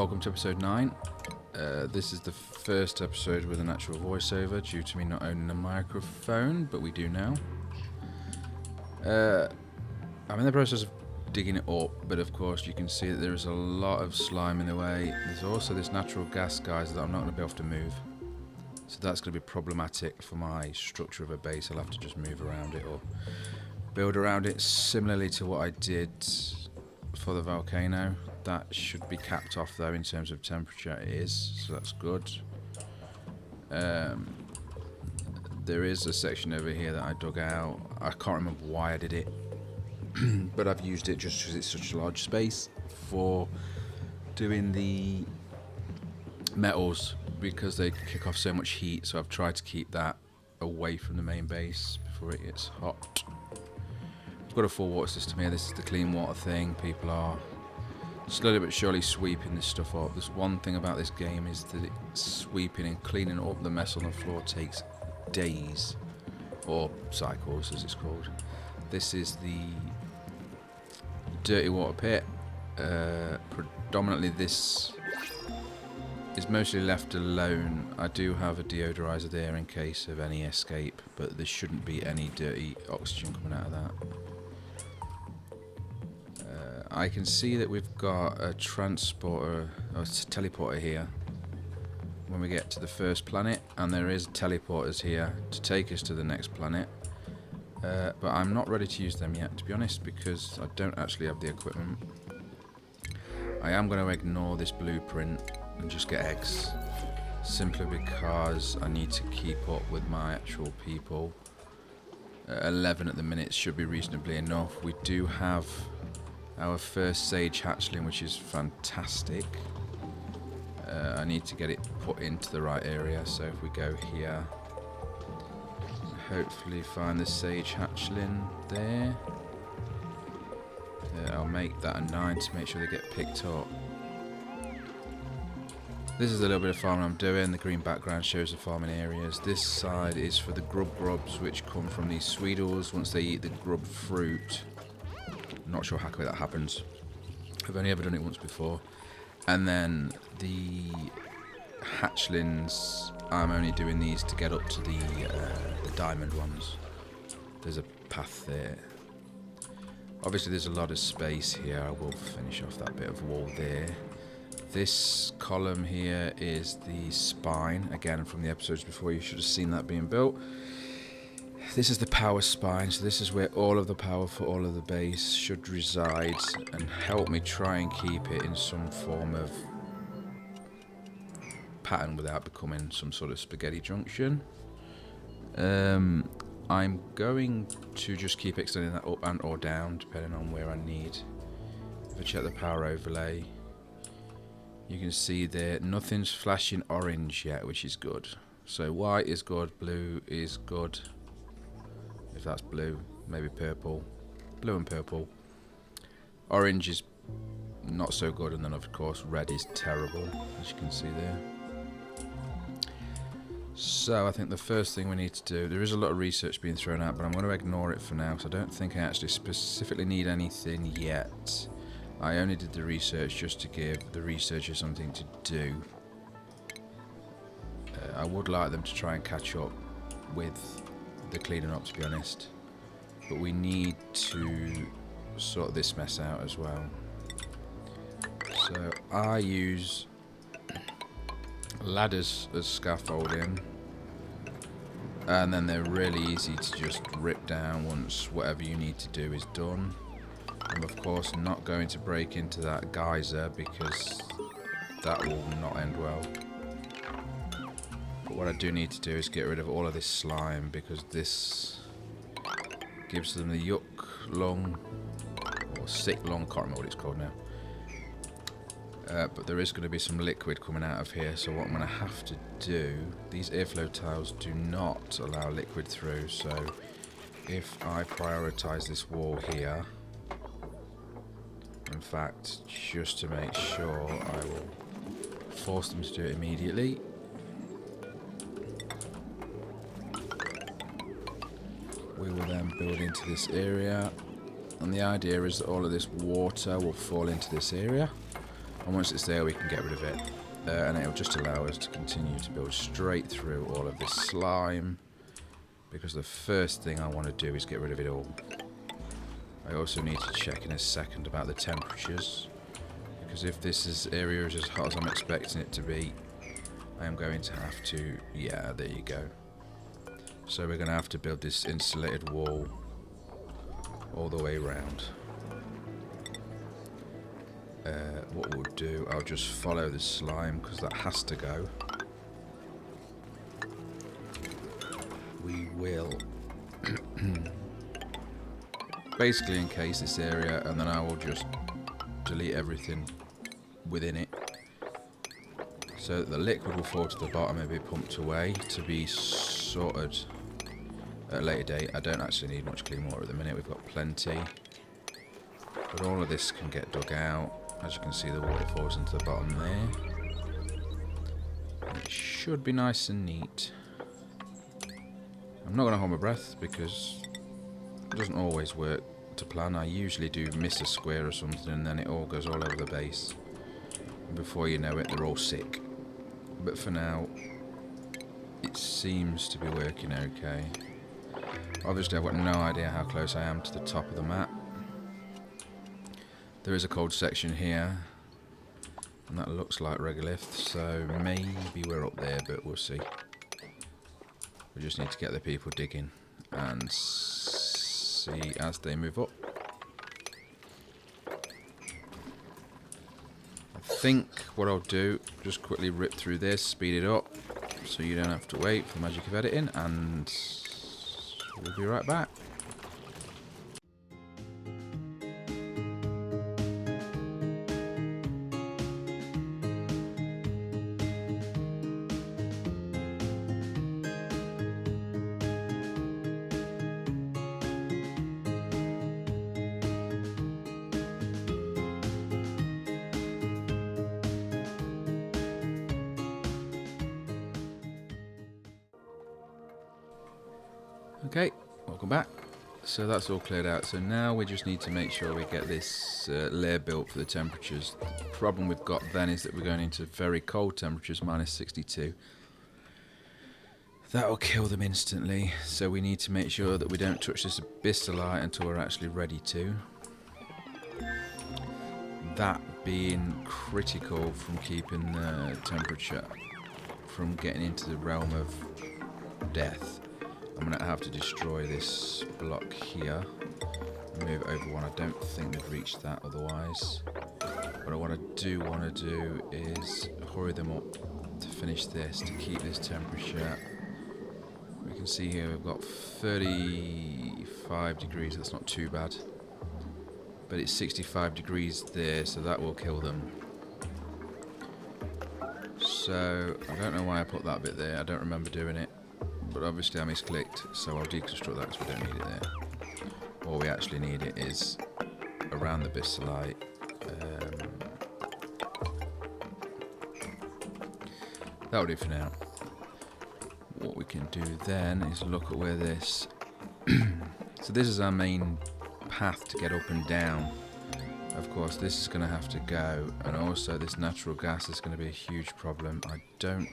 Welcome to episode 9. This is the first episode with an actual voiceover due to me not owning a microphone, but we do now. I'm in the process of digging it up, but of course you can see that there is a lot of slime in the way. There's also this natural gas geyser that I'm not going to be able to move. So that's going to be problematic for my structure of a base. I'll have to just move around it or build around it similarly to what I did for the volcano. That should be capped off though in terms of temperature. It is, so that's good. There is a section over here that I dug out. I can't remember why I did it, but I've used it just because it's such a large space for doing the metals, because they kick off so much heat. So I've tried to keep that away from the main base before it gets hot. I've got a full water system here. This is the clean water thing. People are slowly but surely sweeping this stuff up. There's one thing about this game is that it's sweeping and cleaning up the mess on the floor takes days, or cycles as it's called. This is the dirty water pit. Predominantly this is mostly left alone. I do have a deodorizer there in case of any escape, but there shouldn't be any dirty oxygen coming out of that. I can see that we've got a transporter, or a teleporter here when we get to the first planet, and there is teleporters here to take us to the next planet. But I'm not ready to use them yet, to be honest, because I don't actually have the equipment. I am going to ignore this blueprint and just get eggs, simply because I need to keep up with my actual people. 11 at the minute should be reasonably enough. We do have our first sage hatchling, which is fantastic. I need to get it put into the right area, so if we go here, hopefully find the sage hatchling there. I'll make that a 9 to make sure they get picked up. This is a little bit of farming I'm doing. The green background shows the farming areas. This side is for the grubs, which come from these sweetles once they eat the grub fruit. I'm not sure how quick that happens. I've only ever done it once before. And then the hatchlings, I'm only doing these to get up to the diamond ones. There's a path there. Obviously there's a lot of space here. I will finish off that bit of wall there. This column here is the spine. Again, from the episodes before, you should have seen that being built. This is the power spine, so this is where all of the power for all of the base should reside, and help me try and keep it in some form of pattern without becoming some sort of spaghetti junction. I'm going to just keep extending that up and or down depending on where I need. If I check the power overlay, you can see there nothing's flashing orange yet, which is good. So white is good, blue is good. If that's blue, maybe purple. Blue and purple. Orange is not so good, and then of course red is terrible, as you can see there. So I think the first thing we need to do, there is a lot of research being thrown out, but I'm going to ignore it for now, because I don't think I actually specifically need anything yet. I only did the research just to give the researchers something to do. I would like them to try and catch up with the cleaning up, to be honest, but we need to sort this mess out as well. So I use ladders as scaffolding, and then they're really easy to just rip down once whatever you need to do is done. I'm of course not going to break into that geyser because that will not end well. But what I do need to do is get rid of all of this slime, because this gives them the yuck lung, or sick lung, can't remember what it's called now. But there is going to be some liquid coming out of here, so what I'm going to have to do, these airflow tiles do not allow liquid through, so if I prioritise this wall here, in fact, just to make sure, I will force them to do it immediately. We will then build into this area, and the idea is that all of this water will fall into this area. And once it's there, we can get rid of it. And it'll just allow us to continue to build straight through all of this slime. Because the first thing I want to do is get rid of it all. I also need to check in a second about the temperatures. Because if this area is as hot as I'm expecting it to be, I am going to have to... Yeah, there you go. So we're going to have to build this insulated wall all the way around. What we'll do, I'll just follow the slime because that has to go. We will basically encase this area, and then I will just delete everything within it so that the liquid will fall to the bottom and be pumped away to be sorted at a later date. I don't actually need much clean water at the minute, we've got plenty, but all of this can get dug out. As you can see, the water falls into the bottom there. It should be nice and neat. I'm not going to hold my breath because it doesn't always work to plan. I usually do miss a square or something and then it all goes all over the base. And before you know it, they're all sick. But for now, it seems to be working okay. Obviously, I've got no idea how close I am to the top of the map. There is a cold section here, and that looks like regolith, so maybe we're up there, but we'll see. We just need to get the people digging and see as they move up. I think what I'll do, just quickly rip through this, speed it up, so you don't have to wait for the magic of editing, and we'll be right back. Okay, welcome back. So that's all cleared out. So now we just need to make sure we get this layer built for the temperatures. The problem we've got then is that we're going into very cold temperatures, -62. That will kill them instantly. So we need to make sure that we don't touch this abyssalite until we're actually ready to. That being critical from keeping the temperature from getting into the realm of death. I'm going to have to destroy this block here, move over one. I don't think they've reached that otherwise. What I want to do is hurry them up to finish this, to keep this temperature. We can see here we've got 35 degrees, that's not too bad. But it's 65 degrees there, so that will kill them. So, I don't know why I put that bit there, I don't remember doing it. But obviously I misclicked, so I'll deconstruct that because we don't need it there. All we actually need it is around the abyssalite. That'll do for now. What we can do then is look at where this... So this is our main path to get up and down. Of course, this is going to have to go, and also this natural gas is going to be a huge problem. I don't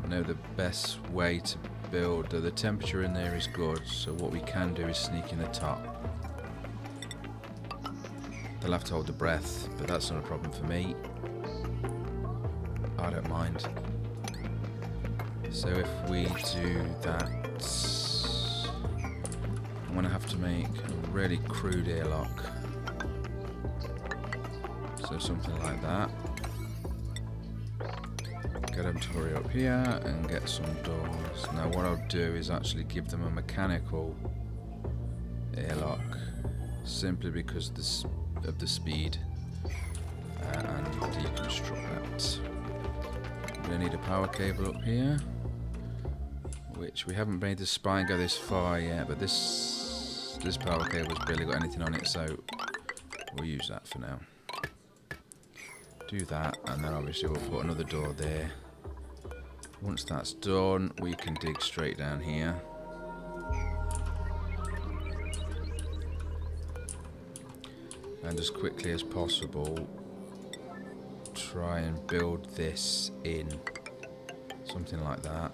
know the best way to build. The temperature in there is good, so what we can do is sneak in the top. They'll have to hold the breath, but that's not a problem for me. I don't mind. So if we do that, I'm going to have to make a really crude airlock. So something like that. Get them to hurry up here and get some doors. Now what I'll do is actually give them a mechanical airlock, simply because of the speed, and deconstruct that. I'm going to need a power cable up here, which we haven't made the spine go this far yet, but this power cable's barely got anything on it, so we'll use that for now. Do that, and then obviously we'll put another door there. Once that's done, we can dig straight down here. And as quickly as possible, try and build this in. Something like that.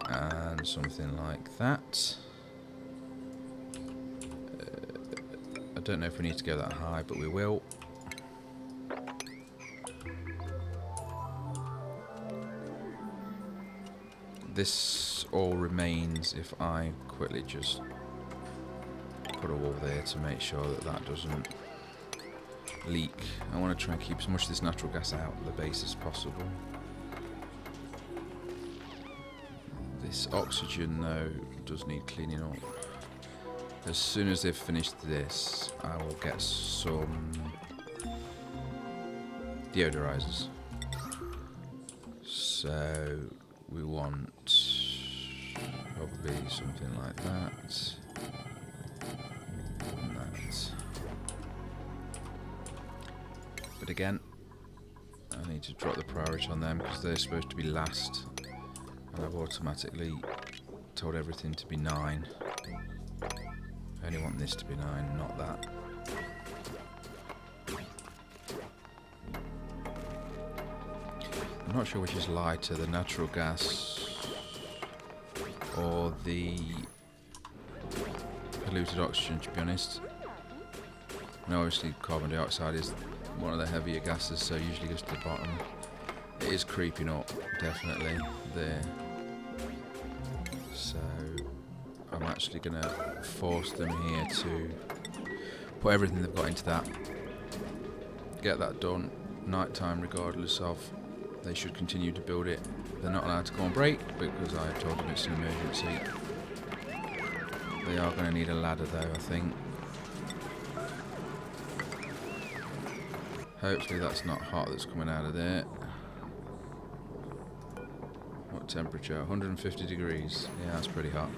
And something like that. I don't know if we need to go that high, but we will. This all remains if I quickly just put a wall there to make sure that that doesn't leak. I want to try and keep as much of this natural gas out of the base as possible. This oxygen, though, does need cleaning up. As soon as they've finished this, I will get some deodorizers. So we want probably something like that. And that. But again, I need to drop the priority on them because they're supposed to be last. And I've automatically told everything to be 9. I only want this to be 9, not that. I'm not sure which is lighter, the natural gas or the polluted oxygen, to be honest. And obviously carbon dioxide is one of the heavier gases, so usually goes to the bottom. It is creeping up, definitely, there. So I'm actually going to force them here to put everything they've got into that. Get that done. Night time, regardless of. They should continue to build it. They're not allowed to go on break because I've told them it's an emergency. They are going to need a ladder though, I think. Hopefully that's not hot that's coming out of there. What temperature? 150 degrees. Yeah, that's pretty hot.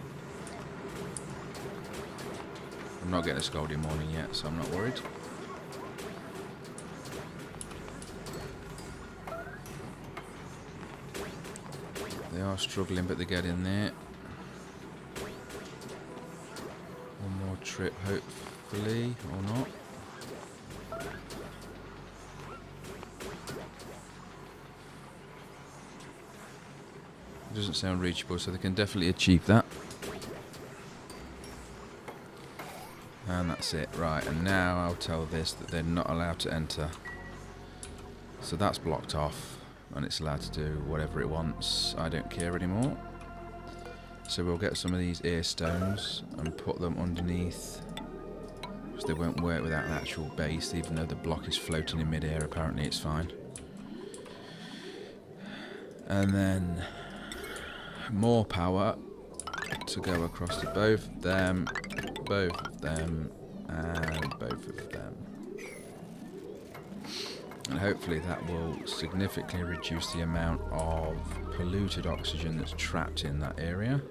I'm not getting a scalding morning yet, so I'm not worried. They are struggling, but they get in there. One more trip, hopefully, or not. It doesn't sound reachable, so they can definitely achieve that. And that's it. Right, and now I'll tell this that they're not allowed to enter. So that's blocked off. And it's allowed to do whatever it wants. I don't care anymore. So we'll get some of these ear stones and put them underneath, because they won't work without an actual base, even though the block is floating in midair. Apparently it's fine. And then more power to go across to both of them, and both of them. And hopefully that will significantly reduce the amount of polluted oxygen that's trapped in that area.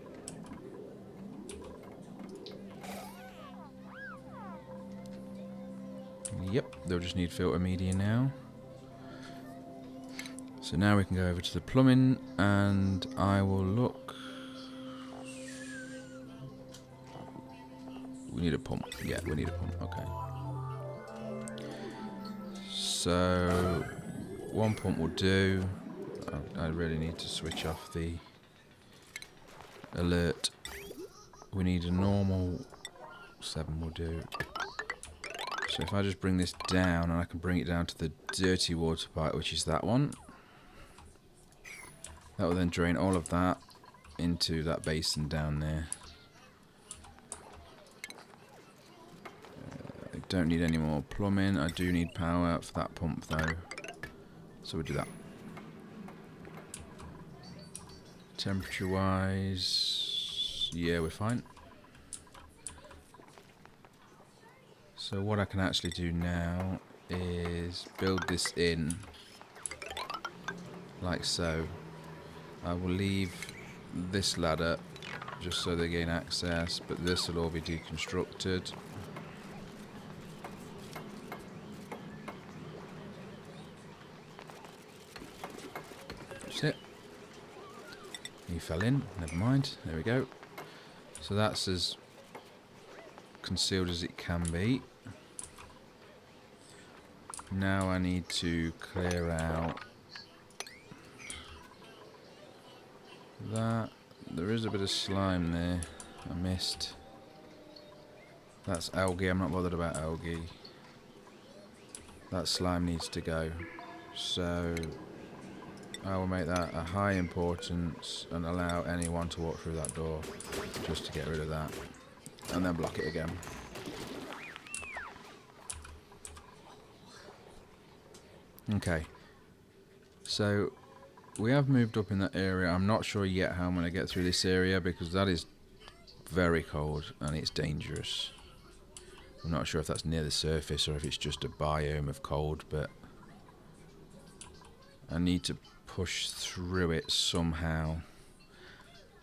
Yep, they'll just need filter media now. So now we can go over to the plumbing and I will look. We need a pump. Yeah, we need a pump. Okay. So one pump will do. I really need to switch off the alert. We need a normal 7 will do. So if I just bring this down, and I can bring it down to the dirty water pipe, which is that one. That will then drain all of that into that basin down there. I don't need any more plumbing. I do need power for that pump though. So we'll do that. Temperature wise, yeah, we're fine. So what I can actually do now is build this in like so. I will leave this ladder just so they gain access, but this will all be deconstructed. That's it. He fell in, never mind, there we go. So that's as concealed as it can be. Now I need to clear out that. There is a bit of slime there I missed. That's algae. I'm not bothered about algae. That slime needs to go. So I will make that a high importance and allow anyone to walk through that door just to get rid of that. And then block it again. Okay. So we have moved up in that area. I'm not sure yet how I'm going to get through this area because that is very cold and it's dangerous. I'm not sure if that's near the surface or if it's just a biome of cold, but I need to push through it somehow.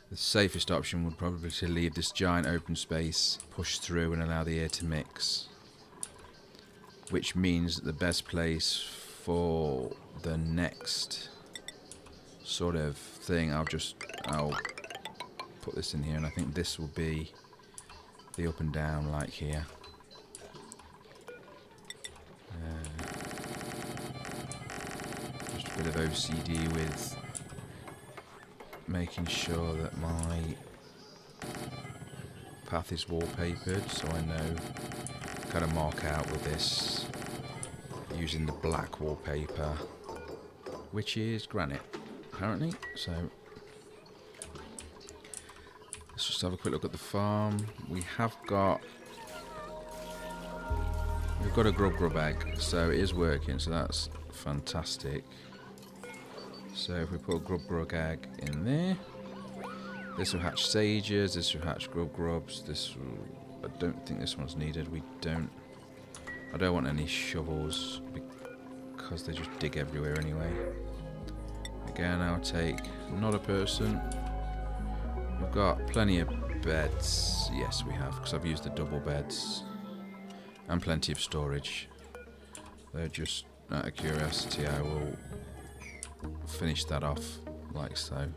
The safest option would probably be to leave this giant open space, push through and allow the air to mix. Which means that the best place for the next sort of thing, I'll put this in here, and I think this will be the up and down like here. Just a bit of OCD with making sure that my path is wallpapered, so I know, kind of mark out with this using the black wallpaper, which is granite apparently. So let's just have a quick look at the farm. We've got a grub egg, so it is working, so that's fantastic. So if we put a grub egg in there, this will hatch sages, this will hatch grubs, I don't think this one's needed. I don't want any shovels because they just dig everywhere anyway. Again, I'll take not a person. We've got plenty of beds. Yes, we have, because I've used the double beds. And plenty of storage. They're just out of curiosity, I will finish that off like so.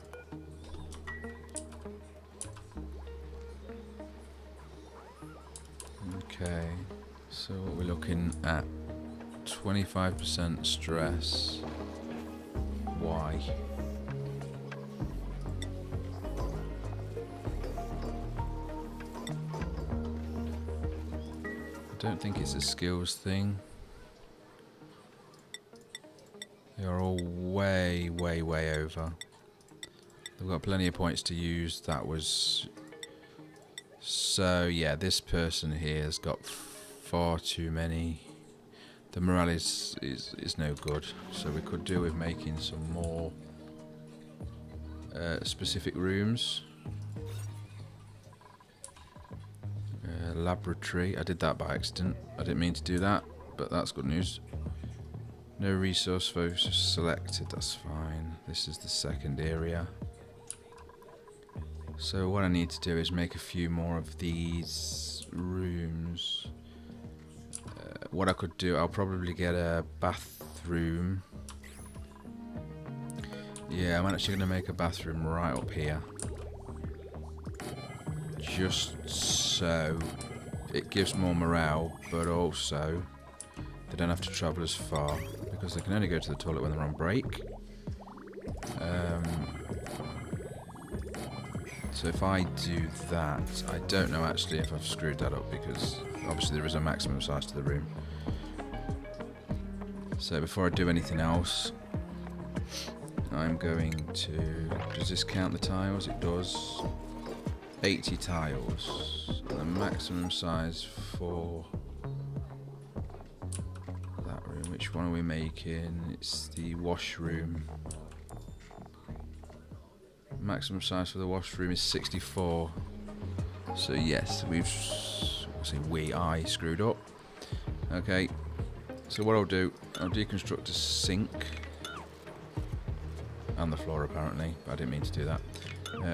Okay, so what we're looking at, 25% stress. Why? I don't think it's a skills thing. They are all way over. They've got plenty of points to use. That was... So yeah, this person here has got far too many. The morale is no good. So we could do with making some more specific rooms. Laboratory. I did that by accident. I didn't mean to do that, but that's good news. No resource focus selected. That's fine. This is the second area. So what I need to do is make a few more of these rooms. What I could do, I'll probably get a bathroom. Yeah, I'm actually going to make a bathroom right up here. Just so it gives more morale, but also they don't have to travel as far because they can only go to the toilet when they're on break. So if I do that, I don't know actually if I've screwed that up because obviously there is a maximum size to the room. So before I do anything else, I'm going to... Does this count the tiles? It does. 80 tiles. The maximum size for that room. Which one are we making? It's the washroom. Maximum size for the washroom is 64. So yes, I screwed up. Okay. So what I'll do, I'll deconstruct a sink and the floor apparently, but I didn't mean to do that,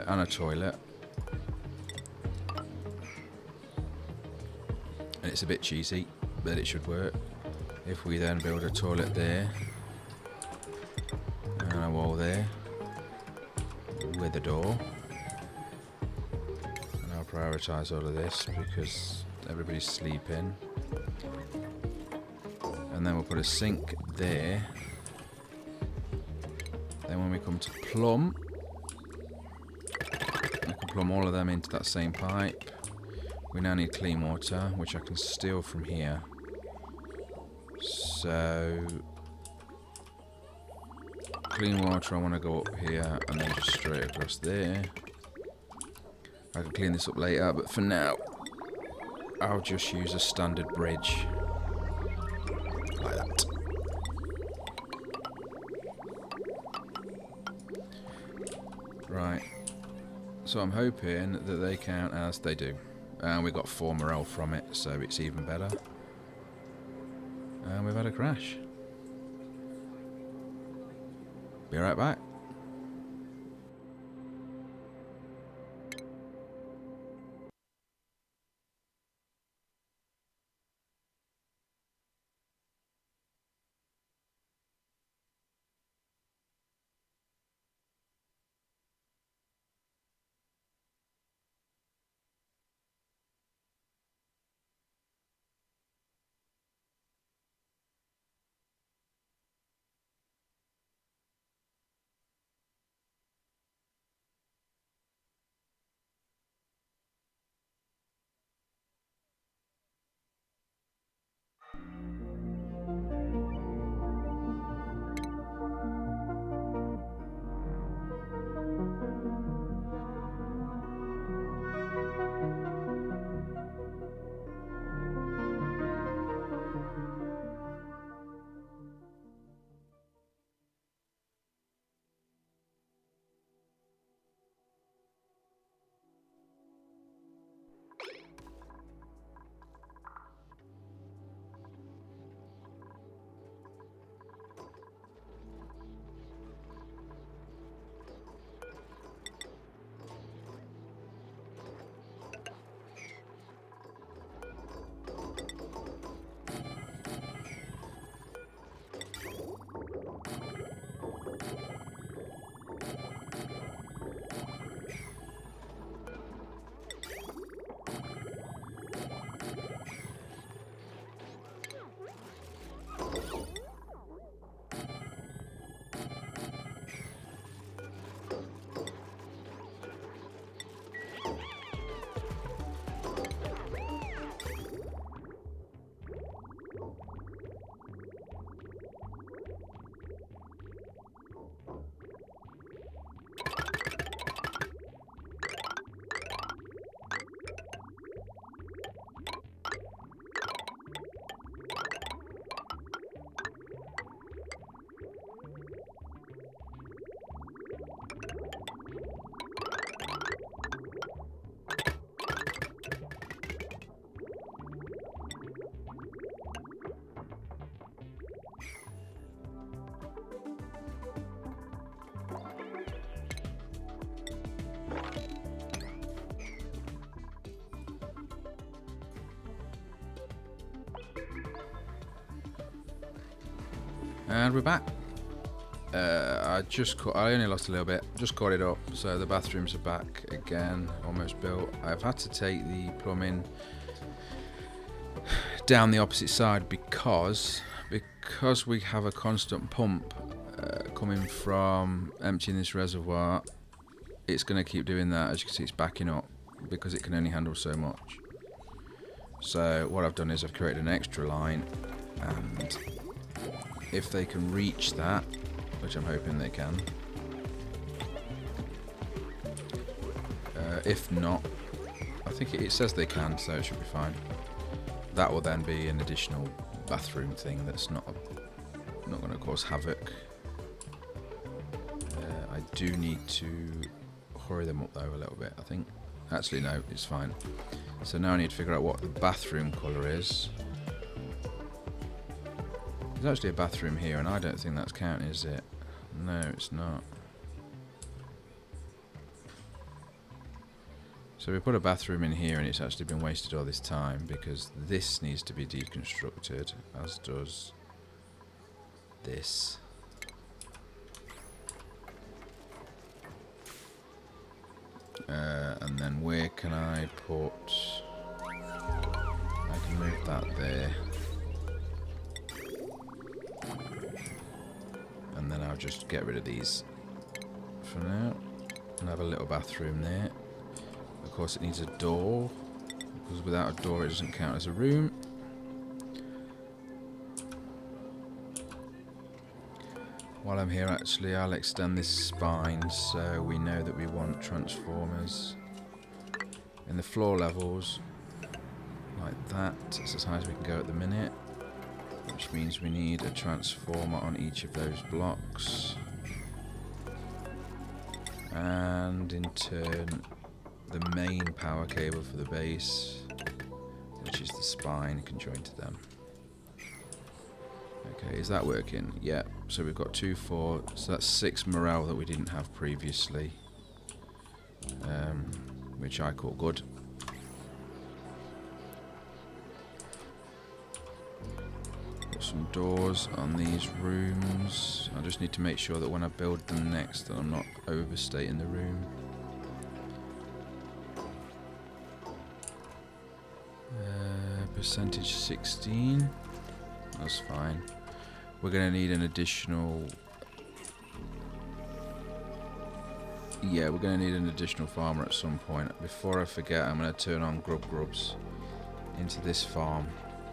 and a toilet. And it's a bit cheesy, but it should work. If we then build a toilet there and a wall there with a door, and I'll prioritise all of this because everybody's sleeping. And And then we'll put a sink there. Then when we come to plumb, I can plumb all of them into that same pipe. We now need clean water, which I can steal from here. So, clean water, I want to go up here and then just straight across there. I can clean this up later, but for now, I'll just use a standard bridge. Like that. Right. So I'm hoping that they count as they do. And we got 4 morale from it, so it's even better. And we've had a crash. Be right back. And we're back. I only lost a little bit, just caught it up, so the bathrooms are back again, almost built. I've had to take the plumbing down the opposite side because we have a constant pump coming from emptying this reservoir. It's going to keep doing that. As you can see, it's backing up because it can only handle so much. So what I've done is I've created an extra line, and if they can reach that, which I'm hoping they can, if not, I think it says they can, so it should be fine. That will then be an additional bathroom thing that's not going to cause havoc. I do need to hurry them up though a little bit, I think. Actually no, it's fine. So now I need to figure out what the bathroom colour is. There's actually a bathroom here, and I don't think that's counting, is it? No, it's not. So we put a bathroom in here, and it's actually been wasted all this time because this needs to be deconstructed, as does this. And then where can I put... I can move that there. I'll just get rid of these for now and have a little bathroom there. Of course it needs a door, because without a door it doesn't count as a room. While I'm here, actually, I'll extend this spine so we know that we want transformers in the floor levels, like that. It's as high as we can go at the minute, which means we need a transformer on each of those blocks. And in turn, the main power cable for the base, which is the spine, can join to them. Okay, is that working? Yeah, so we've got 2, 4, so that's 6 morale that we didn't have previously, which I call good. Got some doors on these rooms. I just need to make sure that when I build them next that I'm not overstating the room. Percentage 16. That's fine. We're going to need an additional... Yeah, we're going to need an additional farmer at some point. Before I forget, I'm going to turn on grubs into this farm,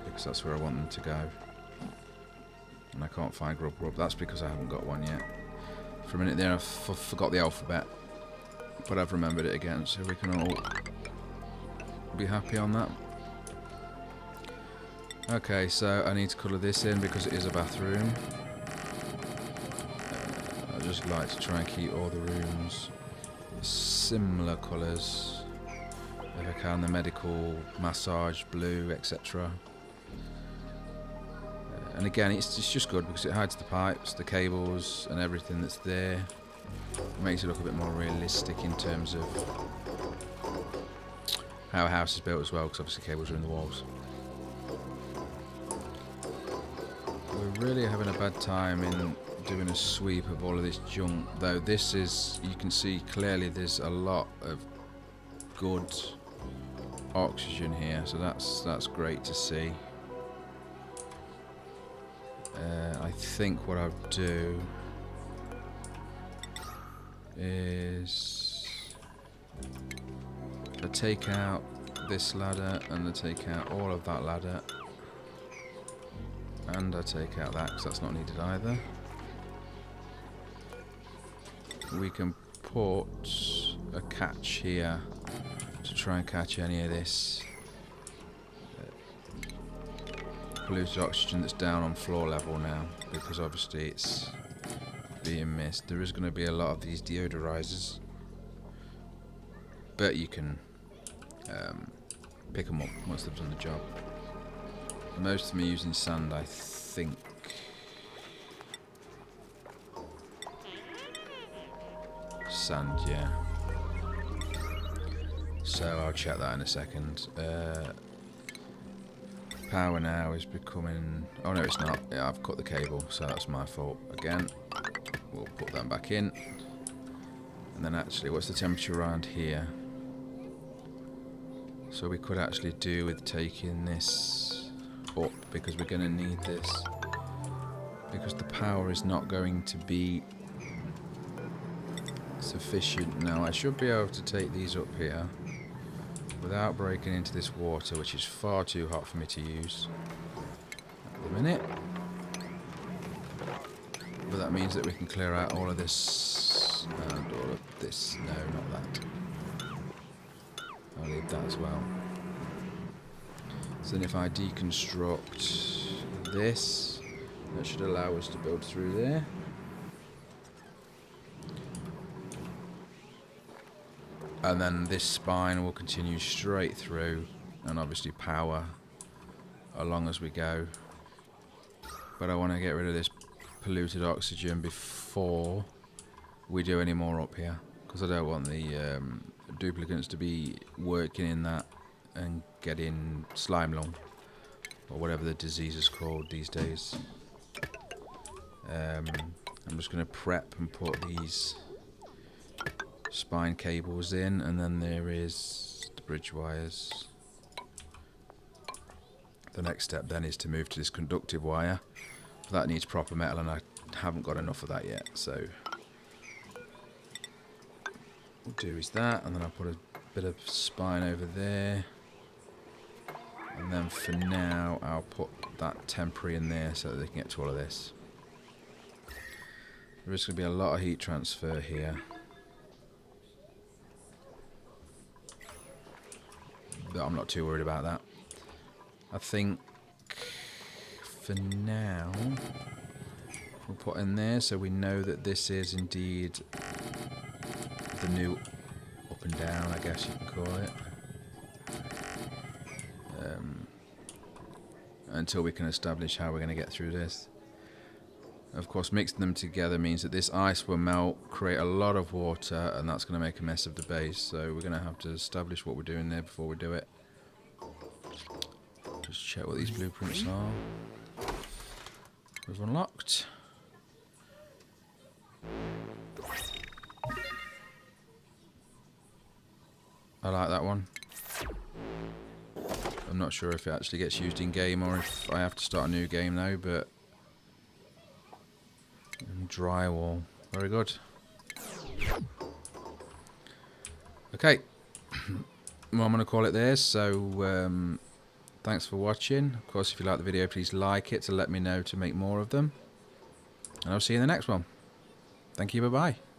because that's where I want them to go. And I can't find grub. That's because I haven't got one yet. For a minute there I forgot the alphabet, but I've remembered it again, so we can all be happy on that. Okay, so I need to colour this in because it is a bathroom. I just like to try and keep all the rooms similar colours. If I can, the medical, massage, blue, etc. And again, it's just good because it hides the pipes, the cables and everything that's there. It makes it look a bit more realistic in terms of how a house is built as well, because obviously cables are in the walls. We're really having a bad time in doing a sweep of all of this junk, though. This is, you can see clearly there's a lot of good oxygen here, so that's great to see. I think what I'll do is I take out this ladder and I take out all of that ladder. And I take out that because that's not needed either. We can put a catch here to try and catch any of this polluted oxygen that's down on floor level now, because obviously it's being missed. There is going to be a lot of these deodorizers, but you can pick them up once they've done the job. Most of them are using sand, I think. Sand, yeah. So I'll check that in a second. Power now is becoming... Oh no, it's not. Yeah, I've cut the cable, so that's my fault again. We'll put that back in. And then actually, what's the temperature around here? So we could actually do with taking this up, because we're going to need this, because the power is not going to be sufficient now. I should be able to take these up here without breaking into this water, which is far too hot for me to use at the minute. But that means that we can clear out all of this and all of this. No, not that. I'll leave that as well. So then if I deconstruct this, that should allow us to build through there. And then this spine will continue straight through, and obviously power along as we go. But I want to get rid of this polluted oxygen before we do any more up here, because I don't want the duplicants to be working in that and getting slime lung, or whatever the disease is called these days. I'm just going to prep and put these spine cables in, and then there is the bridge wires. The next step then is to move to this conductive wire. That needs proper metal, and I haven't got enough of that yet, so what we'll do is that, and then I'll put a bit of spine over there, and then for now I'll put that temporary in there so that they can get to all of this. There is going to be a lot of heat transfer here, but I'm not too worried about that. I think for now we'll put in there so we know that this is indeed the new up and down, I guess you can call it, until we can establish how we're going to get through this. Of course, mixing them together means that this ice will melt, create a lot of water, and that's going to make a mess of the base, so we're going to have to establish what we're doing there before we do it. Just check what these blueprints are. We've unlocked. I like that one. I'm not sure if it actually gets used in game or if I have to start a new game now, but drywall, very good. Okay, well, I'm going to call it there, so thanks for watching. Of course, if you like the video, please like it to let me know to make more of them, and I'll see you in the next one. Thank you, bye bye.